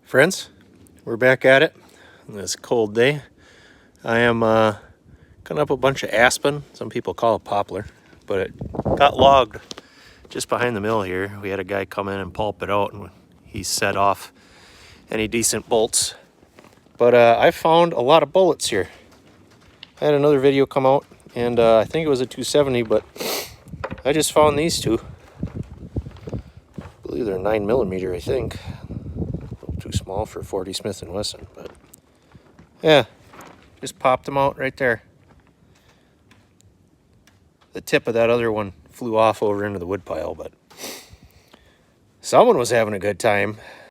Friends, we're back at it on this cold day. I am cutting up a bunch of aspen. Some people call it poplar, but it got logged just behind the mill here. We had a guy come in and pulp it out, and he set off any decent bolts. But I found a lot of bullets here. I had another video come out, and I think it was a 270, but I just found these two. I believe they're 9mm, I think. Too small for 40 Smith & Wesson, but yeah, just popped them out right there. The tip of that other one flew off over into the woodpile, but someone was having a good time.